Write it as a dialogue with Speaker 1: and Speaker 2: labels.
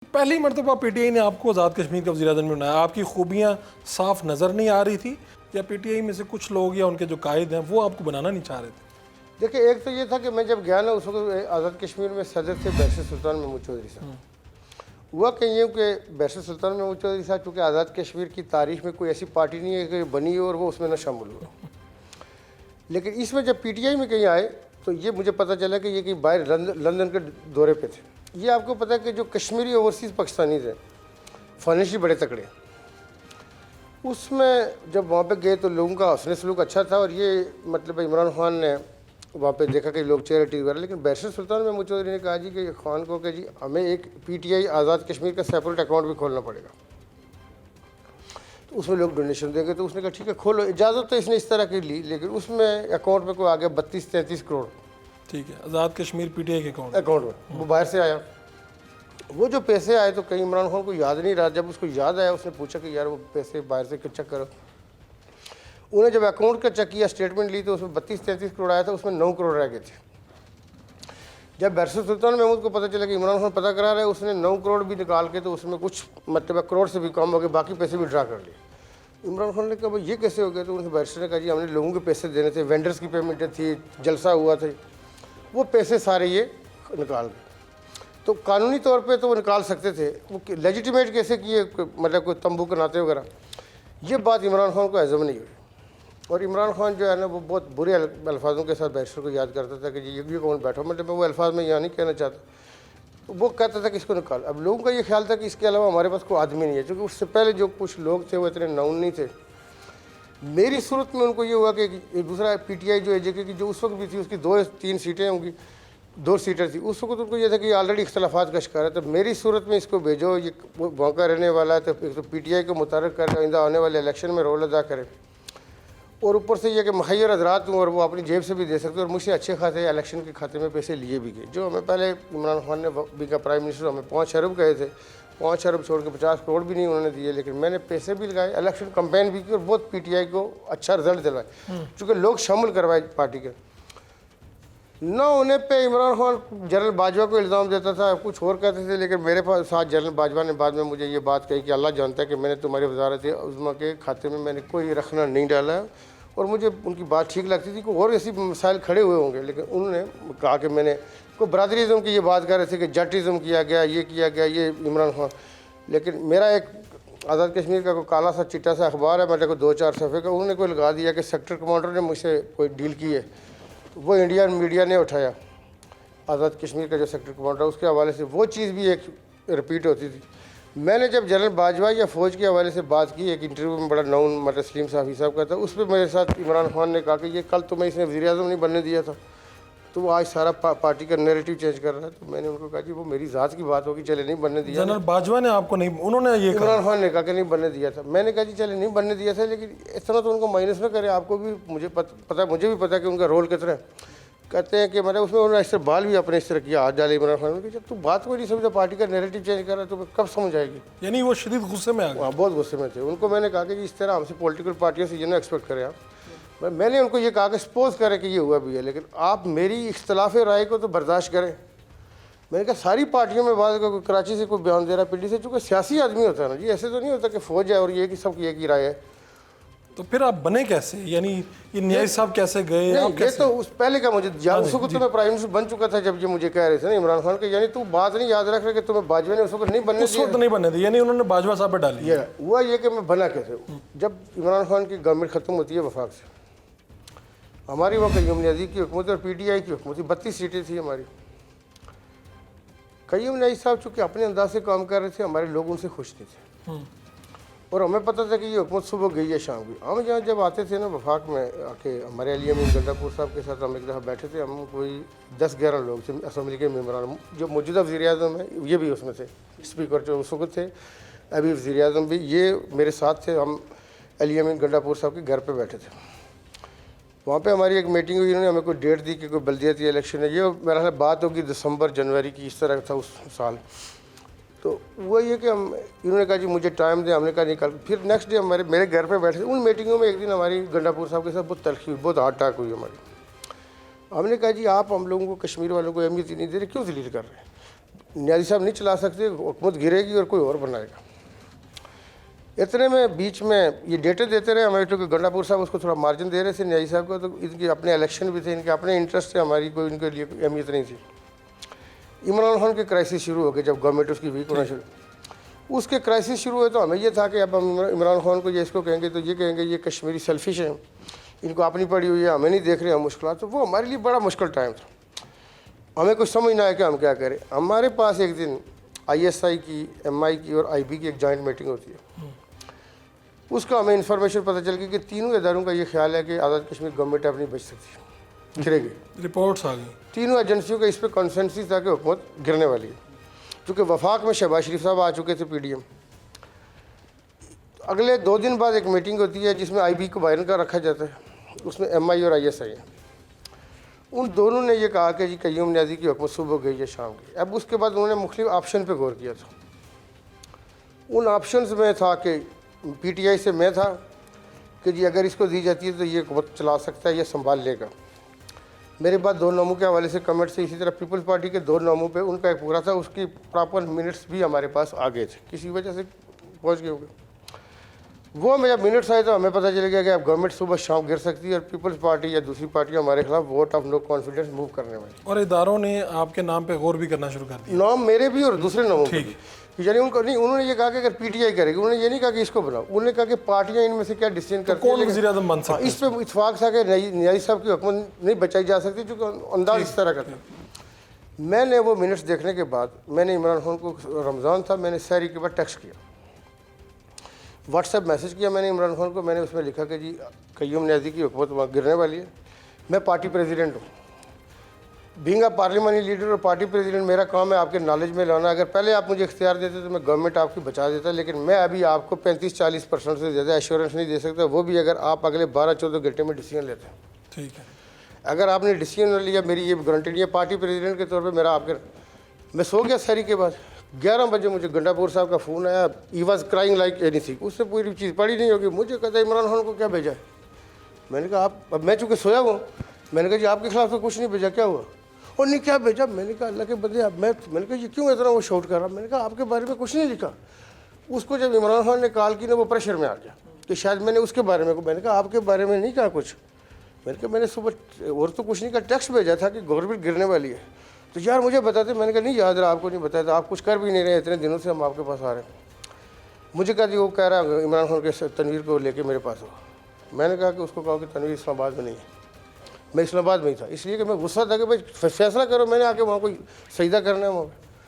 Speaker 1: पहली मरतबा पीटीआई ने आपको आज़ाद कश्मीर का वज़ीर-ए-आज़म में बनाया, आपकी खूबियाँ साफ नज़र नहीं आ रही थी या पीटीआई में से कुछ लोग या उनके जो कायद हैं वो आपको बनाना नहीं चाह रहे थे?
Speaker 2: देखिए, एक तो ये था कि मैं जब गया ना उस वक्त आज़ाद कश्मीर में सदर थे बैरिस्टर सुल्तान महमूद चौधरी साहब। हुआ कि यूँ कि बैरिस्टर सुल्तान महमूद चौधरी साहब चूँकि आज़ाद कश्मीर की तारीख में कोई ऐसी पार्टी नहीं है कि बनी हो और वो उसमें न शामिल हुआ। लेकिन इसमें जब पीटीआई में कहीं आए तो ये मुझे पता चला कि ये कहीं बाहर लंदन के दौरे पे थे। ये आपको पता है कि जो कश्मीरी ओवरसीज़ पाकिस्तानी थे फाइनेंशियली बड़े तकड़े, उसमें जब वहाँ पे गए तो लोगों का हौसला सलूक अच्छा था और ये मतलब इमरान खान ने वहाँ पे देखा कि लोग चैरिटी वगैरह, लेकिन बैरिस्टर सुल्तान महमूद चौधरी ने कहा जी कि खान को कि जी हमें एक पीटीआई आज़ाद कश्मीर का सेपरेट अकाउंट भी खोलना पड़ेगा, तो उसमें लोग डोनेशन देंगे। तो उसने कहा ठीक है खोलो। इजाज़त तो इसने इस तरह की ली, लेकिन उसमें अकाउंट में कोई आ गया 32-33 करोड़।
Speaker 1: ठीक है, आज़ाद कश्मीर पीटीआई के
Speaker 2: अकाउंट में वो बाहर से आया। वो जो पैसे आए तो कहीं इमरान खान को याद नहीं रहा। जब उसको याद आया उसने पूछा कि यार वो पैसे बाहर से चेक करो। उन्हें जब अकाउंट का चेक किया, स्टेटमेंट ली, तो उसमें 32-33 करोड़ आया था, उसमें 9 करोड़ रह गए थे। जब बैरिस्टर सुल्तान महमूद को पता चला कि इमरान खान पता करा रहा है, उसने 9 करोड़ भी निकाल के तो उसमें कुछ मतलब करोड़ से भी कम हो गए, बाकी पैसे भी ड्रा कर लिए। इमरान खान ने कहा भाई ये कैसे हो गया? तो उन्हें बैरिस्टर ने कहा जी हमने लोगों के पैसे देने थे, वेंडर्स की पेमेंटें थी, जलसा हुआ था, वो पैसे सारे ये निकाल गए। तो कानूनी तौर पे तो वो निकाल सकते थे, वो लेजिटिमेट कैसे किए, मतलब कोई तंबू बनाते वगैरह, ये बात इमरान खान को हजम नहीं हुई। और इमरान खान जो है ना वो बहुत बुरे अल्फाजों के साथ बैरिस्टर को याद करता था कि जी ये कौन बैठा, मतलब मैं वो अल्फाज में यहाँ नहीं कहना चाहता। तो वो कहता था कि इसको निकाल। अब लोगों का ये ख्याल था कि इसके अलावा हमारे पास कोई आदमी नहीं है, क्योंकि उससे पहले जो कुछ लोग थे वो इतने नाउन नहीं थे। मेरी सूरत में उनको ये हुआ कि दूसरा पीटीआई जो एजेके की जो उस वक्त भी थी उसकी 2-3 सीटें होंगी, 2 सीटर थी, उस वक्त उनको ये था कि ऑलरेडी इख्तलाफात का शिकार है। तो मेरी सूरत में इसको भेजो, ये वहाँ का रहने वाला है, तो पीटीआई को मुतारक कर आइंदा आने वाले इलेक्शन में रोल अदा करे, और ऊपर से ये कि मुहैयर हजरात हूँ और वो अपनी जेब से भी दे सकते हैं, और मुझसे अच्छे खाते इलेक्शन के खाते में पैसे लिए भी गए। जो हमें पहले इमरान खान ने भी का प्राइम मिनिस्टर हमें 5 अरब कहे थे, 5 अरब छोड़ के 50 करोड़ भी नहीं उन्होंने दिए, लेकिन मैंने पैसे भी लगाए, इलेक्शन कंपेन भी की और बहुत पीटीआई को अच्छा रिजल्ट दिलवाए, चूँकि लोग शामिल करवाए पार्टी के। न होने पे इमरान खान जनरल बाजवा को इल्ज़ाम देता था, कुछ और कहते थे, लेकिन मेरे पास साथ जनरल बाजवा ने बाद में मुझे ये बात कही कि अल्लाह जानता है कि मैंने तुम्हारी वजारत उज़्मा के खाते में मैंने कोई रखना नहीं डाला है, और मुझे उनकी बात ठीक लगती थी कि और ऐसी मसाइल खड़े हुए होंगे। लेकिन उन्होंने कहा कि मैंने कोई बरदरीज़म की ये बात कर रहे थे कि जटिज़म किया गया, ये किया गया, ये इमरान खान। लेकिन मेरा एक आज़ाद कश्मीर का कोई काला सा चिट्टा सा अखबार है, मेरे को 2-4 सफ़े का, उन्होंने कोई लगा दिया कि सेक्टर कमांडर ने मुझसे कोई डील की है, तो वो इंडियन मीडिया ने उठाया। आज़ाद कश्मीर का जो सेक्टर कमांडर, उसके हवाले से वो चीज़ भी एक रिपीट होती थी। मैंने जब जनरल बाजवा या फ़ौज के हवाले से बात की, एक इंटरव्यू में बड़ा नाउन मतलब सलीम साफ़ी साहब का था, उस पर मेरे साथ इमरान खान ने कहा कि ये कल तुम्हें इसने वज़ीर-ए-आज़म नहीं बनने दिया था, तो वो आज सारा पार्टी का नैरेटिव चेंज कर रहा है। तो मैंने उनको कहा जी वो मेरी ज़ात की बात होगी, चले नहीं बनने दिया।
Speaker 1: जनरल बाजवा ने आपको नहीं, उन्होंने ये
Speaker 2: इमरान खान ने कहा कि नहीं बनने दिया था। मैंने कहा जी चले नहीं बनने दिया था, लेकिन इस तरह तो उनको माइनस न करे, आपको भी मुझे पता मुझे भी पता कि उनका रोल कितना है। कहते हैं कि मतलब उसमें उन्होंने इस तरह बाल भी अपने इस तरह किया, हाथ डाले इमरान खान ने कि जब तू बात को नहीं समझा, पार्टी का नैरेटिव चेंज कर रहा है, तो कब समझ आएगी।
Speaker 1: यानी वो शदीद गुस्से में आ गए।
Speaker 2: हाँ, बहुत गुस्से में थे। उनको मैंने कहा कि जी इस तरह हमसे पॉलिटिकल पार्टियों से ये ना एक्सपेक्ट करें आप। मैंने उनको ये कहा कि सपोज करें कि ये हुआ भी है, लेकिन आप मेरी इख्तलाफ राय को तो बर्दाश्त करें। मैंने कहा सारी पार्टियों में बात का कराची से कोई बयान दे रहा है, पिंडी से, चूँकि सियासी आदमी होता है ना जी, ऐसे तो नहीं होता कि फ़ौज है और ये कि सबकी एक ही राय है।
Speaker 1: तो फिर आप बने कैसे, यानी ये न्याय साहब कैसे गए?
Speaker 2: नहीं, ये तो उस पहले का मुझे याद, उस वक्त तो मैं प्राइम मिनिस्टर बन चुका था जब ये मुझे कह रहे थे ना इमरान खान के, यानी तू बात नहीं याद रख रहे कि तुम्हें बाजवा ने उस वक्त नहीं बनने दिया।
Speaker 1: उस वक्त नहीं बनने दिया, यानी उन्होंने बाजवा साहब पे डाली।
Speaker 2: ये हुआ ये कि मैं बना कैसे, जब इमरान खान की गवर्नमेंट ख़त्म होती है वफाक से, हमारी वहाँ कय्यूम नज़ीर की हुकूमत और पीटीआई की हुकूमत थी, 32 सीटें थी हमारी। कय्यूम नज़ीर साहब चूँकि अपने अंदाज से काम कर रहे थे, हमारे लोग उनसे खुश नहीं थे, और हमें पता था कि ये हुकूमत सुबह गई है शाम की। हम यहाँ जब आते थे ना वफाक में आके, हमारे अली अमीन गंडापुर साहब के साथ हम एक दफ़ा बैठे थे, हम कोई 10-11 लोग थे असम्बली के मेम्बरान, जो मौजूदा वज़ीर-ए-आज़म है ये भी उसमें थे, स्पीकर जो उस वक्त थे, अभी वज़ीर-ए-आज़म भी, ये मेरे साथ थे। हम अली अमीन गंडापुर साहब के घर पर बैठे थे। वहाँ पे हमारी एक मीटिंग हुई, इन्होंने हमें कोई डेट दी कि कोई बल्दियाती इलेक्शन है, ये मेरा ख्याल बात होगी दिसंबर जनवरी की, इस तरह था उस साल। तो वो ये कि हम, इन्होंने कहा जी मुझे टाइम दे, हमने कहा निकल। फिर नेक्स्ट डे हमारे मेरे घर पे बैठे थे। उन मीटिंगों में एक दिन हमारी गंडापुर साहब के साथ बहुत तलखी हुई, बहुत हार्ट अटैक हुई हमारी। हमने कहा जी आप हम लोगों को, कश्मीर वालों को अहमियत ही नहीं दे रहे, क्यों जलील कर रहे हैं? न्याजी साहब नहीं चला सकते, हुकूमत गिरेगी और कोई और बनाएगा। इतने में बीच में ये डेटे देते रहे हमारे, क्योंकि गंडापुर साहब उसको थोड़ा मार्जिन दे रहे थे न्याजी साहब को, तो इनके अपने इलेक्शन भी थे, इनके अपने इंटरेस्ट थे, हमारी कोई इनके लिए कोई अहमियत नहीं थी। इमरान खान के क्राइसिस शुरू हो गए जब गवर्नमेंट उसकी वीक होना शुरू, उसके क्राइसिस शुरू हुए तो हमें ये था कि अब हम इमरान खान को ये इसको कहेंगे तो ये कहेंगे ये कश्मीरी सेल्फिश हैं, इनको अपनी पड़ी हुई है, हमें नहीं देख रहे हैं मुश्किल, तो वो हमारे लिए बड़ा मुश्किल टाइम था। हमें कुछ समझ ना आया कि हम क्या करें। हमारे पास एक दिन ISI की, MI की और IB की एक जॉइंट मीटिंग होती है, उसका हमें इन्फॉर्मेशन पता चल गई कि तीनों इदारों का ये ख्याल है कि आज़ाद कश्मीर गवर्नमेंट अब नहीं बच सकती, गिरेगी।
Speaker 1: रिपोर्ट्स आ गई।
Speaker 2: तीनों एजेंसियों का इस पर कॉन्सेंसस था कि हुकूमत गिरने वाली है। चूँकि वफाक में शहबाज शरीफ साहब आ चुके थे PDM। अगले 2 दिन बाद एक मीटिंग होती है जिसमें IB को बाहर का रखा जाता है, उसमें MI और ISI है। उन दोनों ने ये कहा कि जी कय्यूम न्याजी की हुकूमत सुबह गई है शाम की। अब उसके बाद उन्होंने मुख्तलिफ ऑप्शन पे गौर किया था। उन ऑप्शंस में था कि PTI से मैं था कि जी अगर इसको दी जाती है तो ये हुकूमत चला सकता है, ये संभाल लेगा। मेरे पास 2 नामों के हवाले से कमेंट से, इसी तरह पीपल्स पार्टी के 2 नामों पे उनका एक पूरा था, उसकी प्रॉपर मिनट्स भी हमारे पास आ गए थे, किसी वजह से पहुँच गए होंगे। वो में जब मिनट्स आए तो हमें पता चल गया कि अब गवर्नमेंट सुबह शाम गिर सकती है और पीपल्स पार्टी या दूसरी पार्टी हमारे खिलाफ vote of no confidence move करने वाली।
Speaker 1: और इदारों ने आपके नाम पे गौर भी करना शुरू कर दिया।
Speaker 2: नाम मेरे भी और दूसरे नामों पे भी, यानी उनको नहीं, उन्होंने ये कहा कि अगर PTI करेगी, उन्होंने ये नहीं कहा कि इसको बनाओ, उन्होंने कहा कि पार्टियां इनमें से क्या डिसीजन करती हैं।
Speaker 1: कौन वज़ीर आज़म बन सकता है?
Speaker 2: इस पे इत्फाक था कि न्याजी साहब की हुकूमत नहीं बचाई जा सकती, क्योंकि अंदाज इस तरह का था। मैंने वो मिनट्स देखने के बाद मैंने इमरान खान को, रमज़ान था, मैंने सहरी के बाद टेक्स्ट किया, व्हाट्सएप मैसेज किया मैंने इमरान खान को। मैंने उसमें लिखा कि जी कय्यूम न्याजी की हुकूमत वहाँ गिरने वाली है, मैं पार्टी प्रेसिडेंट हूँ, बीइंग अ पार्लियामेंट लीडर और पार्टी प्रेसिडेंट मेरा काम है आपके नॉलेज में लाना। अगर पहले आप मुझे इख्तियार देते तो मैं गवर्नमेंट आपकी बचा देता, लेकिन मैं अभी आपको 35-40% से ज़्यादा एश्योरेंस नहीं दे सकता, वो भी अगर आप अगले 12-14 घंटे में डिसीजन लेते हैं।
Speaker 1: ठीक है,
Speaker 2: अगर आपने डिसीजन लिया, मेरी ये गारंटी नहीं है पार्टी प्रेसिडेंट के तौर पर मेरा आपके। मैं सो गया सहरी के बाद, 11 बजे मुझे गंडापुर साहब का फ़ोन आया, he was crying like anything. उससे पूरी चीज़ पढ़ी नहीं होगी, मुझे कहता है इमरान खान को क्या भेजा है। मैंने कहा आप, अब मैं चूँकि सोया हूँ, मैंने कहा जी आपके खिलाफ तो कुछ नहीं भेजा, क्या हुआ? और नहीं क्या भेजा? मैंने कहा अल्लाह के बंदे आप, मैंने कहा ये क्यों इतना वो शॉट कर रहा? मैंने कहा आपके बारे में कुछ नहीं लिखा। उसको जब इमरान खान ने कॉल की ना, वो प्रेशर में आ गया कि शायद मैंने उसके बारे में, मैंने कहा आपके बारे में नहीं कहा कुछ। मैंने कहा मैंने सुबह और तो कुछ नहीं कहा, टेक्स्ट भेजा था कि गवर्नमेंट गिरने वाली है, तो यार मुझे बताते। मैंने कहा नहीं याद रहा, आपको नहीं बताया था, आप कुछ कर भी नहीं रहे, इतने दिनों से हम आपके पास आ रहे हैं। मुझे कहा जी वो कह रहा है इमरान खान के तनवीर को लेके मेरे पास हो। मैंने कहा कि उसको कहो कि तनवीर इस्लामाबाद में नहीं है, मैं इस्लामाबाद में ही था, इसलिए कि मैं गुस्सा था कि भाई फैसला करो, मैंने आके वहाँ कोई सजदा करना है वहाँ पर।